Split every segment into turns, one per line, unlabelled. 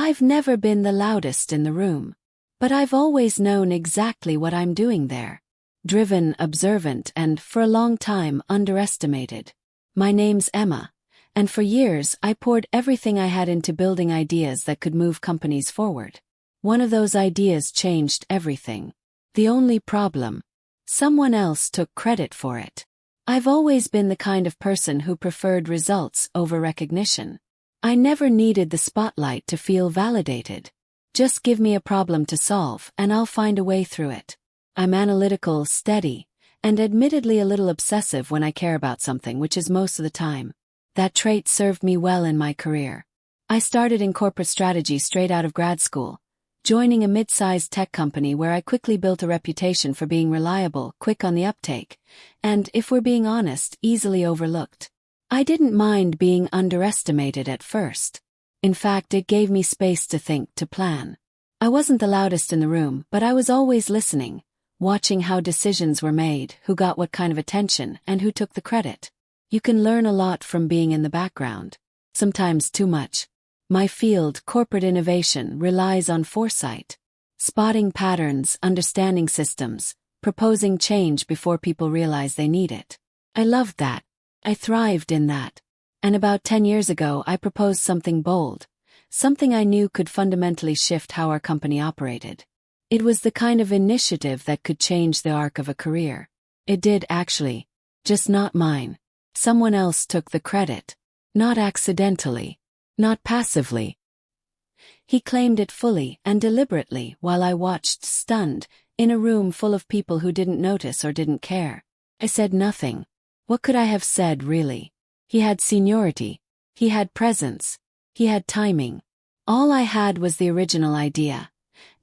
I've never been the loudest in the room. But I've always known exactly what I'm doing there. Driven, observant, and, for a long time, underestimated. My name's Emma, and for years I poured everything I had into building ideas that could move companies forward. One of those ideas changed everything. The only problem: someone else took credit for it. I've always been the kind of person who preferred results over recognition. I never needed the spotlight to feel validated. Just give me a problem to solve and I'll find a way through it. I'm analytical, steady, and admittedly a little obsessive when I care about something, which is most of the time. That trait served me well in my career. I started in corporate strategy straight out of grad school, joining a mid-sized tech company where I quickly built a reputation for being reliable, quick on the uptake, and, if we're being honest, easily overlooked. I didn't mind being underestimated at first. In fact, it gave me space to think, to plan. I wasn't the loudest in the room, but I was always listening, watching how decisions were made, who got what kind of attention, and who took the credit. You can learn a lot from being in the background. Sometimes too much. My field, corporate innovation, relies on foresight. Spotting patterns, understanding systems, proposing change before people realize they need it. I loved that. I thrived in that. And about 10 years ago I proposed something bold, something I knew could fundamentally shift how our company operated. It was the kind of initiative that could change the arc of a career. It did, actually. Just not mine. Someone else took the credit. Not accidentally. Not passively. He claimed it fully and deliberately while I watched, stunned, in a room full of people who didn't notice or didn't care. I said nothing. What could I have said, really? He had seniority. He had presence. He had timing. All I had was the original idea.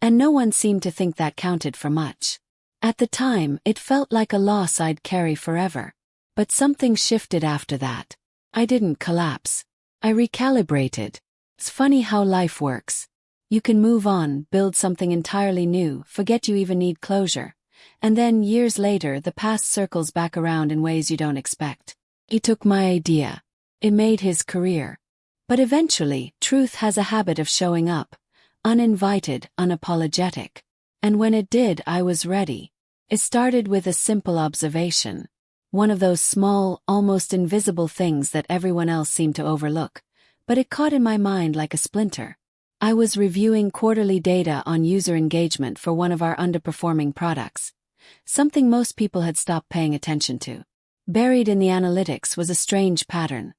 And no one seemed to think that counted for much. At the time, it felt like a loss I'd carry forever. But something shifted after that. I didn't collapse. I recalibrated. It's funny how life works. You can move on, build something entirely new, forget you even need closure. And then, years later, the past circles back around in ways you don't expect. He took my idea. It made his career. But eventually, truth has a habit of showing up. Uninvited, unapologetic. And when it did, I was ready. It started with a simple observation. One of those small, almost invisible things that everyone else seemed to overlook. But it caught in my mind like a splinter. I was reviewing quarterly data on user engagement for one of our underperforming products. Something most people had stopped paying attention to. Buried in the analytics was a strange pattern.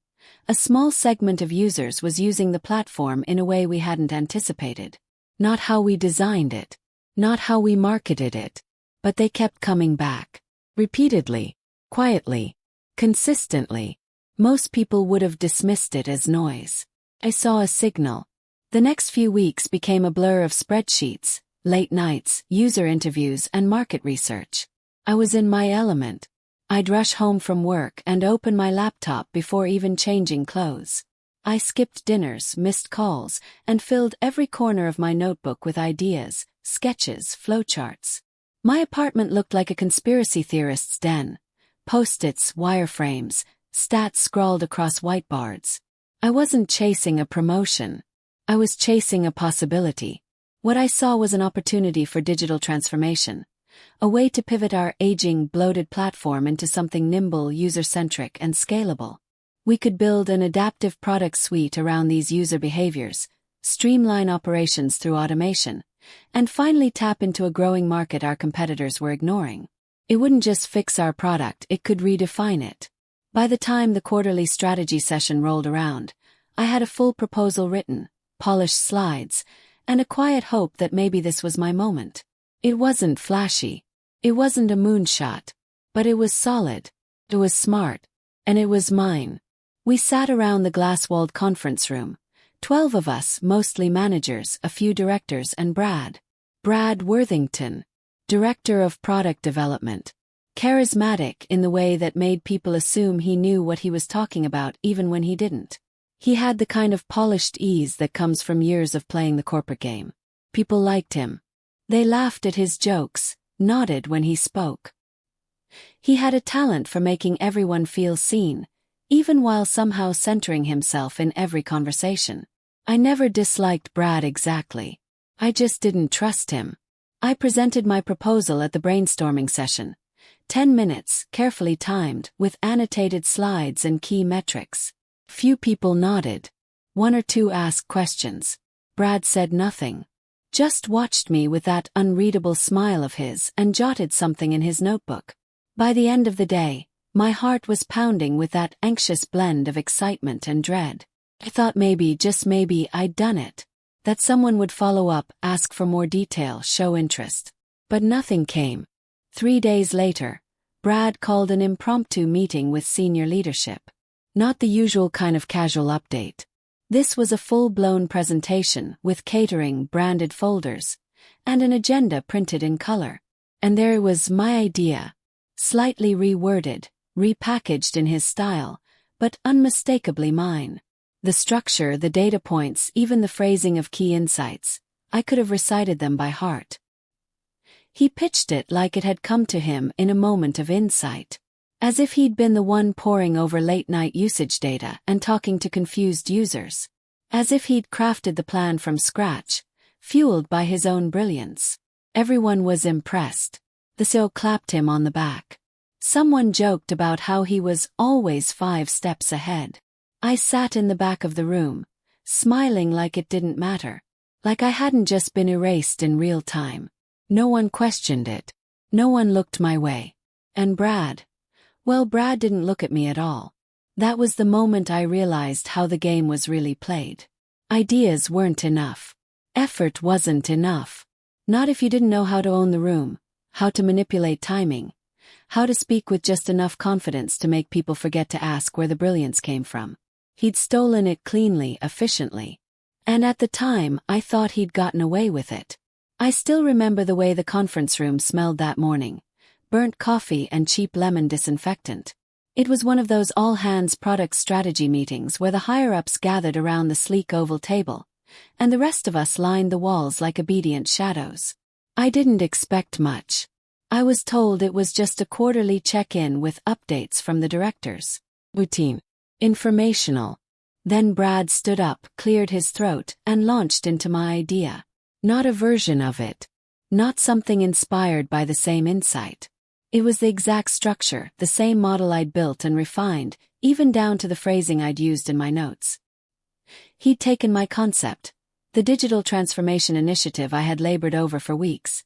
A small segment of users was using the platform in a way we hadn't anticipated. Not how we designed it. Not how we marketed it. But they kept coming back. Repeatedly. Quietly. Consistently. Most people would have dismissed it as noise. I saw a signal. The next few weeks became a blur of spreadsheets, late nights, user interviews, and market research. I was in my element. I'd rush home from work and open my laptop before even changing clothes. I skipped dinners, missed calls, and filled every corner of my notebook with ideas, sketches, flowcharts. My apartment looked like a conspiracy theorist's den. Post-its, wireframes, stats scrawled across whiteboards. I wasn't chasing a promotion. I was chasing a possibility. What I saw was an opportunity for digital transformation. A way to pivot our aging, bloated platform into something nimble, user-centric, and scalable. We could build an adaptive product suite around these user behaviors, streamline operations through automation, and finally tap into a growing market our competitors were ignoring. It wouldn't just fix our product, it could redefine it. By the time the quarterly strategy session rolled around, I had a full proposal written, polished slides, and a quiet hope that maybe this was my moment. It wasn't flashy. It wasn't a moonshot. But it was solid. It was smart. And it was mine. We sat around the glass-walled conference room. 12 of us, mostly managers, a few directors, and Brad Worthington, Director of Product Development. Charismatic in the way that made people assume he knew what he was talking about even when he didn't. He had the kind of polished ease that comes from years of playing the corporate game. People liked him. They laughed at his jokes, nodded when he spoke. He had a talent for making everyone feel seen, even while somehow centering himself in every conversation. I never disliked Brad exactly. I just didn't trust him. I presented my proposal at the brainstorming session. 10 minutes, carefully timed, with annotated slides and key metrics. Few people nodded. One or two asked questions. Brad said nothing. Just watched me with that unreadable smile of his and jotted something in his notebook. By the end of the day, my heart was pounding with that anxious blend of excitement and dread. I thought maybe, just maybe, I'd done it. That someone would follow up, ask for more detail, show interest. But nothing came. 3 days later, Brad called an impromptu meeting with senior leadership. Not the usual kind of casual update. This was a full-blown presentation with catering, branded folders, and an agenda printed in color. And there was my idea. Slightly reworded, repackaged in his style, but unmistakably mine. The structure, the data points, even the phrasing of key insights, I could have recited them by heart. He pitched it like it had come to him in a moment of insight. As if he'd been the one poring over late-night usage data and talking to confused users. As if he'd crafted the plan from scratch, fueled by his own brilliance. Everyone was impressed. The CEO clapped him on the back. Someone joked about how he was always 5 steps ahead. I sat in the back of the room, smiling like it didn't matter. Like I hadn't just been erased in real time. No one questioned it. No one looked my way. And Brad? Well, Brad didn't look at me at all. That was the moment I realized how the game was really played. Ideas weren't enough. Effort wasn't enough. Not if you didn't know how to own the room, how to manipulate timing, how to speak with just enough confidence to make people forget to ask where the brilliance came from. He'd stolen it cleanly, efficiently. And at the time, I thought he'd gotten away with it. I still remember the way the conference room smelled that morning. Burnt coffee and cheap lemon disinfectant. It was one of those all-hands product strategy meetings where the higher-ups gathered around the sleek oval table, and the rest of us lined the walls like obedient shadows. I didn't expect much. I was told it was just a quarterly check-in with updates from the directors. Routine. Informational. Then Brad stood up, cleared his throat, and launched into my idea. Not a version of it. Not something inspired by the same insight. It was the exact structure, the same model I'd built and refined, even down to the phrasing I'd used in my notes. He'd taken my concept, the digital transformation initiative I had labored over for weeks,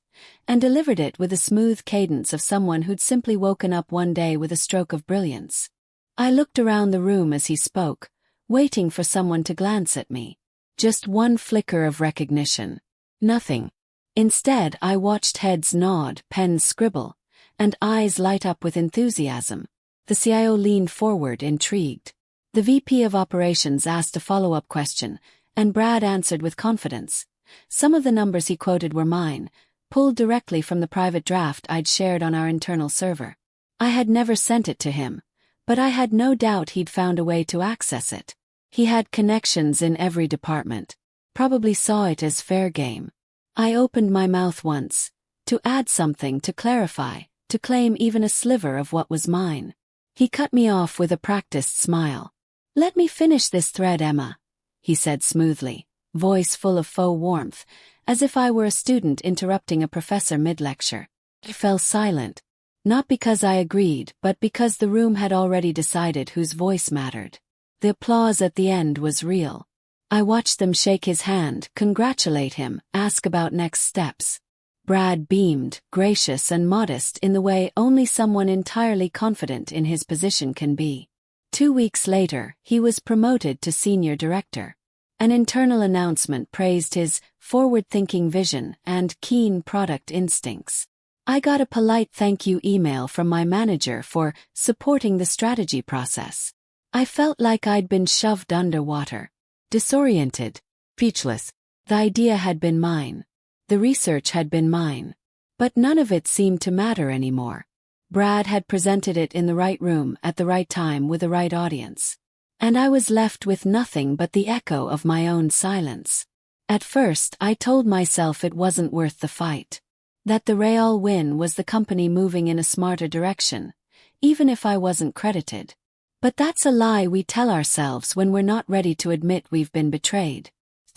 and delivered it with the smooth cadence of someone who'd simply woken up one day with a stroke of brilliance. I looked around the room as he spoke, waiting for someone to glance at me. Just one flicker of recognition. Nothing. Instead, I watched heads nod, pens scribble, and eyes light up with enthusiasm. The CIO leaned forward, intrigued. The VP of Operations asked a follow-up question, and Brad answered with confidence. Some of the numbers he quoted were mine, pulled directly from the private draft I'd shared on our internal server. I had never sent it to him, but I had no doubt he'd found a way to access it. He had connections in every department. Probably saw it as fair game. I opened my mouth once, to add something, to clarify, to claim even a sliver of what was mine. He cut me off with a practiced smile. "Let me finish this thread, Emma," he said smoothly, voice full of faux warmth, as if I were a student interrupting a professor mid-lecture. I fell silent. Not because I agreed, but because the room had already decided whose voice mattered. The applause at the end was real. I watched them shake his hand, congratulate him, ask about next steps. Brad beamed, gracious and modest in the way only someone entirely confident in his position can be. 2 weeks later, he was promoted to senior director. An internal announcement praised his forward-thinking vision and keen product instincts. I got a polite thank you email from my manager for supporting the strategy process. I felt like I'd been shoved underwater. Disoriented. Speechless. The idea had been mine. The research had been mine. But none of it seemed to matter anymore. Brad had presented it in the right room at the right time with the right audience. And I was left with nothing but the echo of my own silence. At first, I told myself it wasn't worth the fight. That the real win was the company moving in a smarter direction, even if I wasn't credited. But that's a lie we tell ourselves when we're not ready to admit we've been betrayed.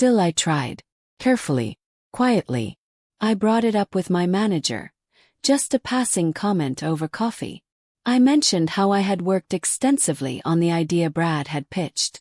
Still I tried. Carefully. Quietly. I brought it up with my manager. Just a passing comment over coffee. I mentioned how I had worked extensively on the idea Brad had pitched.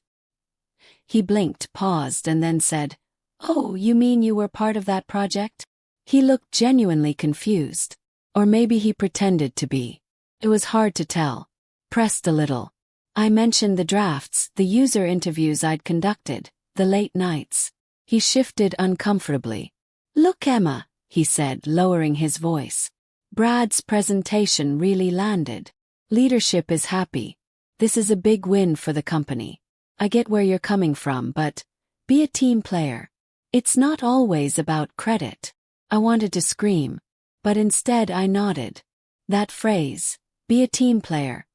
He blinked, paused, and then said, "Oh, you mean you were part of that project?" He looked genuinely confused. Or maybe he pretended to be. It was hard to tell. Pressed a little. I mentioned the drafts, the user interviews I'd conducted, the late nights. He shifted uncomfortably. "Look, Emma," he said, lowering his voice. "Brad's presentation really landed. Leadership is happy. This is a big win for the company. I get where you're coming from, but be a team player. It's not always about credit." I wanted to scream, but instead I nodded. That phrase, "be a team player,"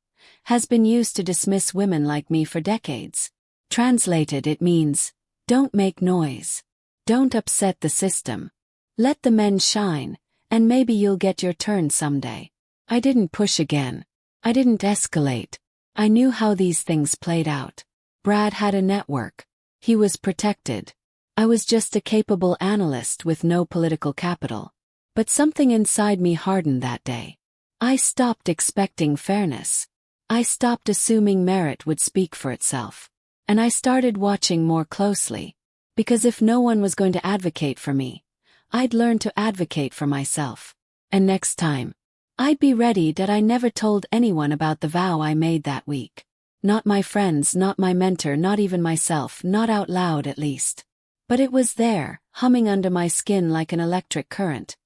has been used to dismiss women like me for decades. Translated, it means, don't make noise. Don't upset the system. Let the men shine, and maybe you'll get your turn someday. I didn't push again. I didn't escalate. I knew how these things played out. Brad had a network. He was protected. I was just a capable analyst with no political capital. But something inside me hardened that day. I stopped expecting fairness. I stopped assuming merit would speak for itself. And I started watching more closely. Because if no one was going to advocate for me, I'd learn to advocate for myself. And next time, I'd be ready that I never told anyone about the vow I made that week. Not my friends, not my mentor, not even myself, not out loud at least. But it was there, humming under my skin like an electric current.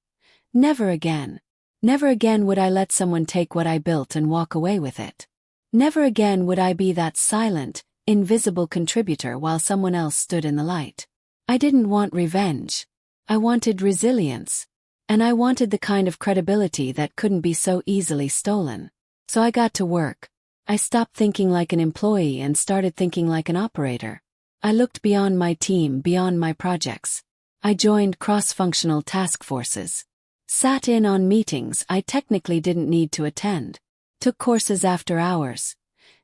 Never again. Never again would I let someone take what I built and walk away with it. Never again would I be that silent, invisible contributor while someone else stood in the light. I didn't want revenge. I wanted resilience. And I wanted the kind of credibility that couldn't be so easily stolen. So I got to work. I stopped thinking like an employee and started thinking like an operator. I looked beyond my team, beyond my projects. I joined cross-functional task forces. Sat in on meetings I technically didn't need to attend. Took courses after hours.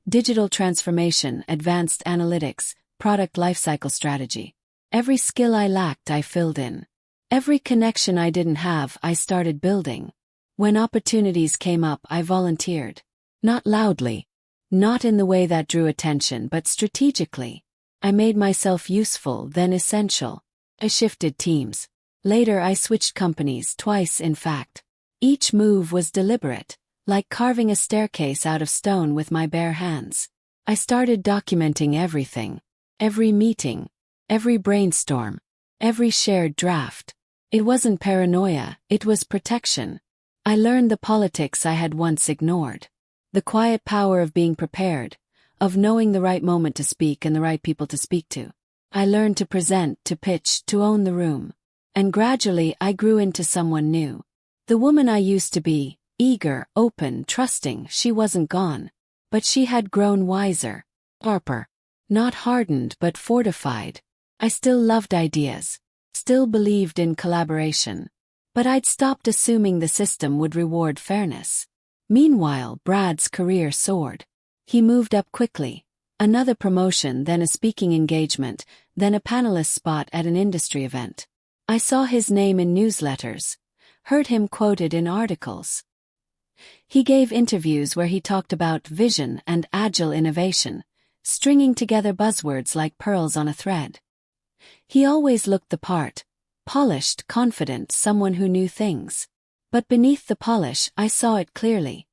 Digital transformation, advanced analytics, product lifecycle strategy. Every skill I lacked I filled in. Every connection I didn't have I started building. When opportunities came up I volunteered. Not loudly. Not in the way that drew attention, but strategically. I made myself useful, then essential. I shifted teams. Later I switched companies, twice in fact. Each move was deliberate, like carving a staircase out of stone with my bare hands. I started documenting everything. Every meeting. Every brainstorm. Every shared draft. It wasn't paranoia, it was protection. I learned the politics I had once ignored. The quiet power of being prepared, of knowing the right moment to speak and the right people to speak to. I learned to present, to pitch, to own the room. And gradually I grew into someone new. The woman I used to be, eager, open, trusting, she wasn't gone. But she had grown wiser. Sharper. Not hardened but fortified. I still loved ideas. Still believed in collaboration. But I'd stopped assuming the system would reward fairness. Meanwhile, Brad's career soared. He moved up quickly. Another promotion, then a speaking engagement, then a panelist spot at an industry event. I saw his name in newsletters. Heard him quoted in articles. He gave interviews where he talked about vision and agile innovation, stringing together buzzwords like pearls on a thread. He always looked the part. Polished, confident, someone who knew things. But beneath the polish, I saw it clearly.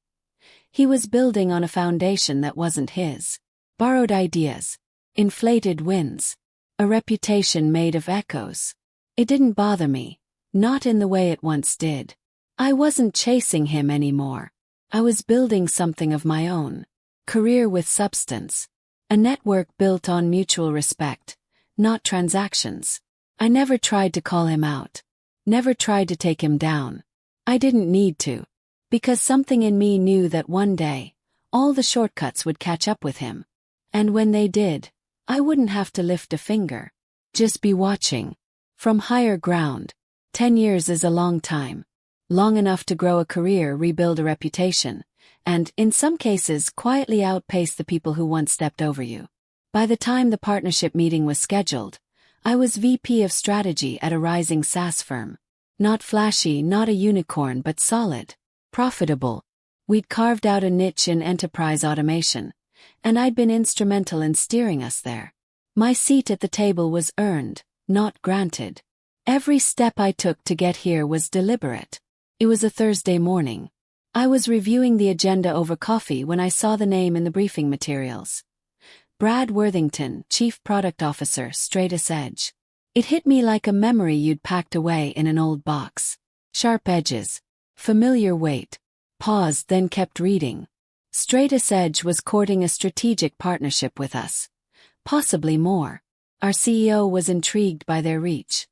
He was building on a foundation that wasn't his. Borrowed ideas. Inflated wins. A reputation made of echoes. It didn't bother me. Not in the way it once did. I wasn't chasing him anymore. I was building something of my own. Career with substance. A network built on mutual respect, not transactions. I never tried to call him out. Never tried to take him down. I didn't need to. Because something in me knew that one day, all the shortcuts would catch up with him. And when they did, I wouldn't have to lift a finger. Just be watching. From higher ground. 10 years is a long time. Long enough to grow a career, rebuild a reputation, and, in some cases, quietly outpace the people who once stepped over you. By the time the partnership meeting was scheduled, I was VP of strategy at a rising SaaS firm. Not flashy, not a unicorn, but solid. Profitable. We'd carved out a niche in enterprise automation, and I'd been instrumental in steering us there. My seat at the table was earned, not granted. Every step I took to get here was deliberate. It was a Thursday morning. I was reviewing the agenda over coffee when I saw the name in the briefing materials. Brad Worthington, Chief Product Officer, Stratus Edge. It hit me like a memory you'd packed away in an old box. Sharp edges. Familiar weight. Paused, then kept reading. Stratus Edge was courting a strategic partnership with us. Possibly more. Our CEO was intrigued by their reach.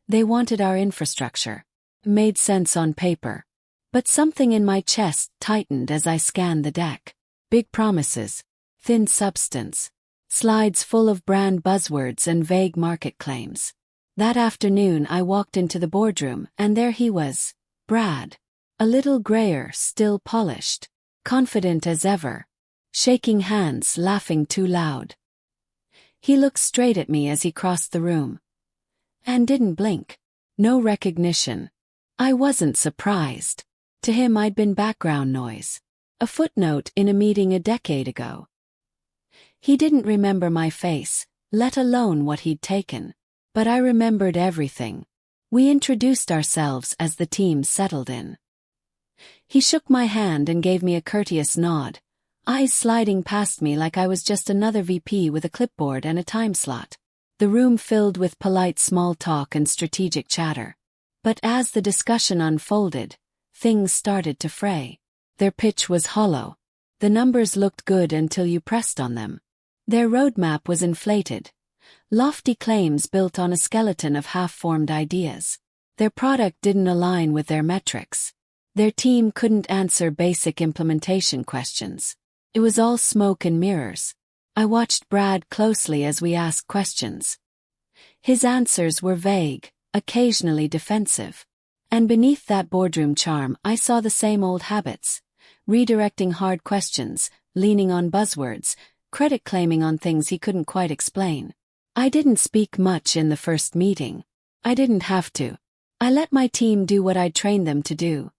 They wanted our infrastructure. Made sense on paper. But something in my chest tightened as I scanned the deck. Big promises. Thin substance. Slides full of brand buzzwords and vague market claims. That afternoon I walked into the boardroom and there he was, Brad. A little grayer, still polished. Confident as ever. Shaking hands, laughing too loud. He looked straight at me as he crossed the room. And didn't blink. No recognition. I wasn't surprised. To him I'd been background noise. A footnote in a meeting a decade ago. He didn't remember my face, let alone what he'd taken. But I remembered everything. We introduced ourselves as the team settled in. He shook my hand and gave me a courteous nod, eyes sliding past me like I was just another VP with a clipboard and a time slot. The room filled with polite small talk and strategic chatter. But as the discussion unfolded, things started to fray. Their pitch was hollow. The numbers looked good until you pressed on them. Their roadmap was inflated. Lofty claims built on a skeleton of half-formed ideas. Their product didn't align with their metrics. Their team couldn't answer basic implementation questions. It was all smoke and mirrors. I watched Brad closely as we asked questions. His answers were vague, occasionally defensive. And beneath that boardroom charm I saw the same old habits. Redirecting hard questions, leaning on buzzwords, credit claiming on things he couldn't quite explain. I didn't speak much in the first meeting. I didn't have to. I let my team do what I'd trained them to do.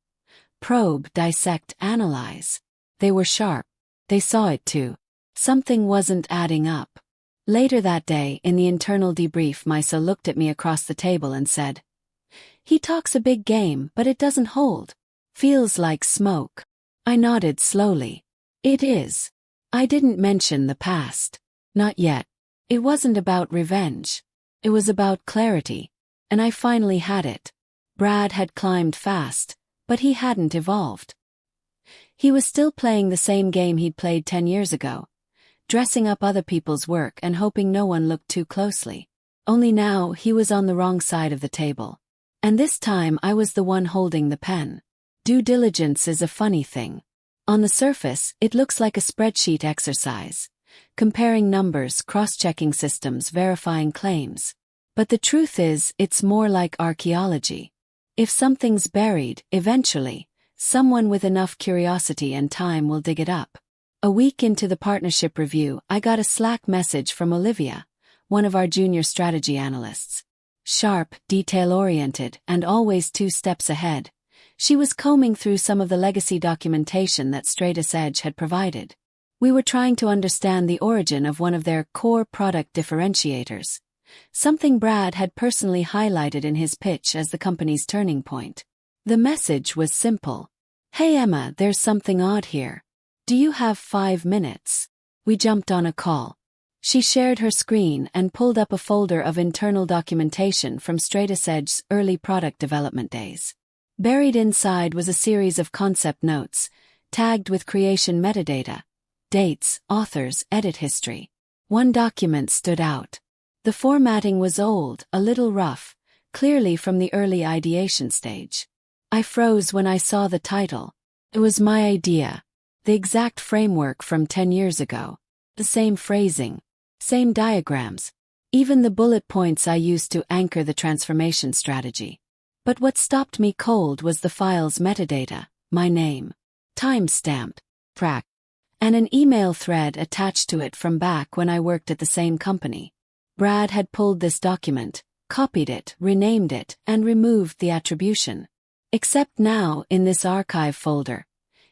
Probe, dissect, analyze. They were sharp. They saw it too. Something wasn't adding up. Later that day, in the internal debrief, Misa looked at me across the table and said, "He talks a big game, but it doesn't hold. Feels like smoke." I nodded slowly. It is. I didn't mention the past. Not yet. It wasn't about revenge. It was about clarity. And I finally had it. Brad had climbed fast, but he hadn't evolved. He was still playing the same game he'd played 10 years ago, dressing up other people's work and hoping no one looked too closely. Only now he was on the wrong side of the table. And this time I was the one holding the pen. Due diligence is a funny thing. On the surface, it looks like a spreadsheet exercise, comparing numbers, cross-checking systems, verifying claims. But the truth is, it's more like archaeology. If something's buried, eventually, someone with enough curiosity and time will dig it up. A week into the partnership review, I got a Slack message from Olivia, one of our junior strategy analysts. Sharp, detail-oriented, and always 2 steps ahead. She was combing through some of the legacy documentation that Stratus Edge had provided. We were trying to understand the origin of one of their core product differentiators, something Brad had personally highlighted in his pitch as the company's turning point. The message was simple. "Hey Emma, there's something odd here. Do you have 5 minutes?" We jumped on a call. She shared her screen and pulled up a folder of internal documentation from Stratus Edge's early product development days. Buried inside was a series of concept notes, tagged with creation metadata, dates, authors, edit history. One document stood out. The formatting was old, a little rough, clearly from the early ideation stage. I froze when I saw the title. It was my idea. The exact framework from 10 years ago. The same phrasing. Same diagrams. Even the bullet points I used to anchor the transformation strategy. But what stopped me cold was the file's metadata, my name, timestamp, track, and an email thread attached to it from back when I worked at the same company. Brad had pulled this document, copied it, renamed it, and removed the attribution. Except now, in this archive folder,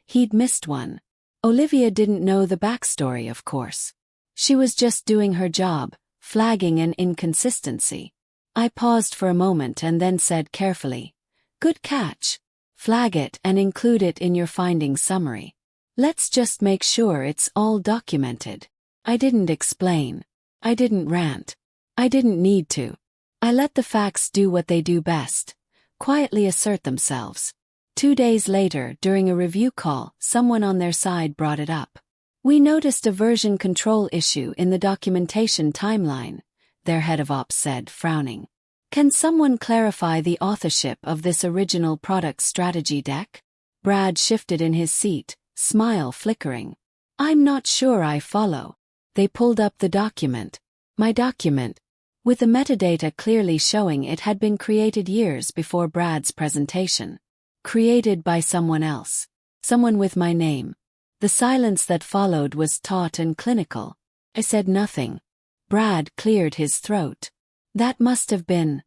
he'd missed one. Olivia didn't know the backstory, of course. She was just doing her job, flagging an inconsistency. I paused for a moment and then said carefully, "Good catch. Flag it and include it in your findings summary. Let's just make sure it's all documented." I didn't explain. I didn't rant. I didn't need to. I let the facts do what they do best, quietly assert themselves. 2 days later, during a review call, someone on their side brought it up. "We noticed a version control issue in the documentation timeline," their head of ops said, frowning. "Can someone clarify the authorship of this original product strategy deck?" Brad shifted in his seat, smile flickering. "I'm not sure I follow." They pulled up the document. My document, with the metadata clearly showing it had been created years before Brad's presentation. Created by someone else. Someone with my name. The silence that followed was taut and clinical. I said nothing. Brad cleared his throat. "That must have been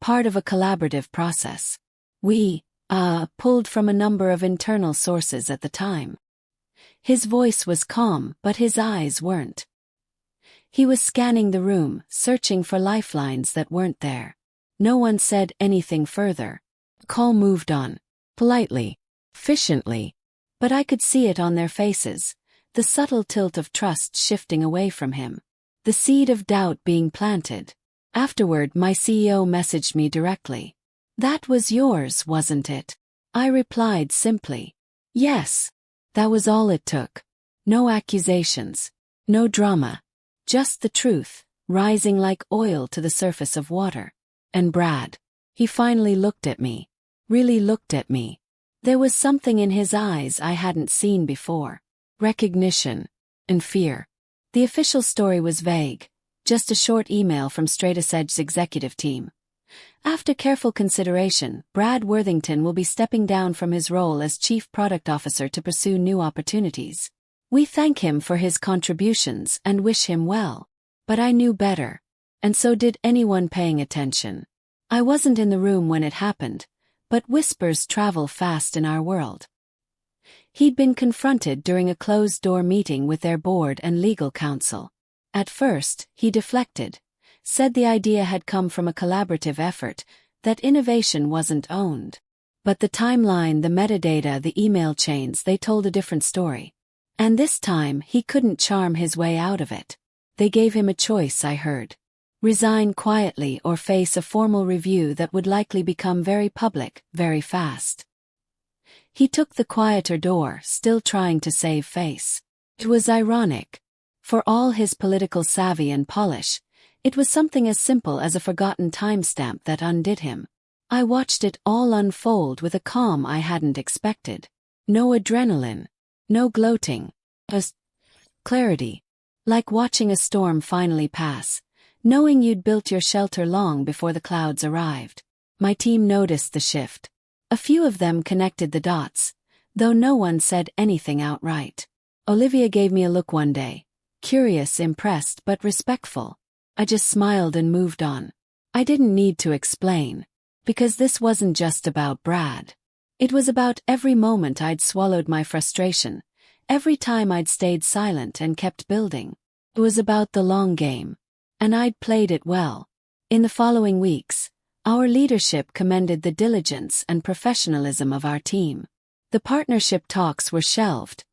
part of a collaborative process. We, pulled from a number of internal sources at the time." His voice was calm, but his eyes weren't. He was scanning the room, searching for lifelines that weren't there. No one said anything further. The call moved on. Politely. Efficiently. But I could see it on their faces, the subtle tilt of trust shifting away from him. The seed of doubt being planted. Afterward, my CEO messaged me directly. "That was yours, wasn't it?" I replied simply, "Yes." That was all it took. No accusations. No drama. Just the truth, rising like oil to the surface of water. And Brad. He finally looked at me. Really looked at me. There was something in his eyes I hadn't seen before. Recognition. And fear. The official story was vague. Just a short email from StrataSedge's executive team. "After careful consideration, Brad Worthington will be stepping down from his role as Chief Product Officer to pursue new opportunities. We thank him for his contributions and wish him well." But I knew better. And so did anyone paying attention. I wasn't in the room when it happened, but whispers travel fast in our world. He'd been confronted during a closed-door meeting with their board and legal counsel. At first, he deflected. Said the idea had come from a collaborative effort, that innovation wasn't owned. But the timeline, the metadata, the email chains, they told a different story. And this time, he couldn't charm his way out of it. They gave him a choice, I heard. Resign quietly or face a formal review that would likely become very public, very fast. He took the quieter door, still trying to save face. It was ironic. For all his political savvy and polish, it was something as simple as a forgotten timestamp that undid him. I watched it all unfold with a calm I hadn't expected. No adrenaline. No gloating. Just clarity. Like watching a storm finally pass, knowing you'd built your shelter long before the clouds arrived. My team noticed the shift. A few of them connected the dots, though no one said anything outright. Olivia gave me a look one day. Curious, impressed, but respectful. I just smiled and moved on. I didn't need to explain. Because this wasn't just about Brad. It was about every moment I'd swallowed my frustration, every time I'd stayed silent and kept building. It was about the long game. And I'd played it well. In the following weeks, our leadership commended the diligence and professionalism of our team. The partnership talks were shelved.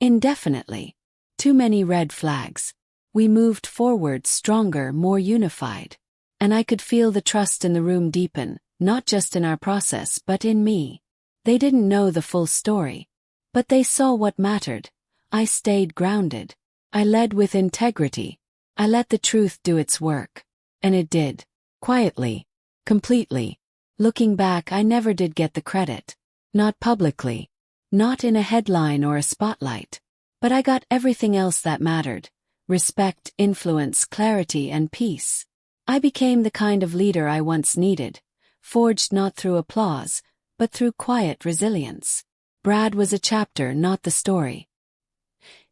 Indefinitely. Too many red flags. We moved forward stronger, more unified. And I could feel the trust in the room deepen, not just in our process but in me. They didn't know the full story. But they saw what mattered. I stayed grounded. I led with integrity. I let the truth do its work. And it did. Quietly. Completely. Looking back, I never did get the credit. Not publicly. Not in a headline or a spotlight. But I got everything else that mattered. Respect, influence, clarity, and peace. I became the kind of leader I once needed. Forged not through applause, but through quiet resilience. Brad was a chapter, not the story.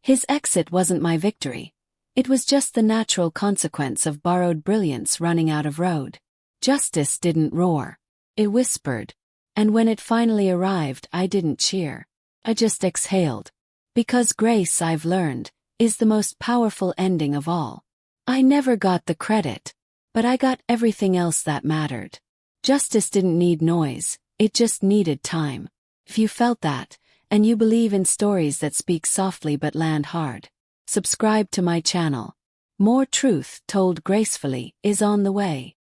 His exit wasn't my victory. It was just the natural consequence of borrowed brilliance running out of road. Justice didn't roar. It whispered. And when it finally arrived, I didn't cheer. I just exhaled. Because grace, I've learned, is the most powerful ending of all. I never got the credit, but I got everything else that mattered. Justice didn't need noise, it just needed time. If you felt that, and you believe in stories that speak softly but land hard, subscribe to my channel. More truth told gracefully is on the way.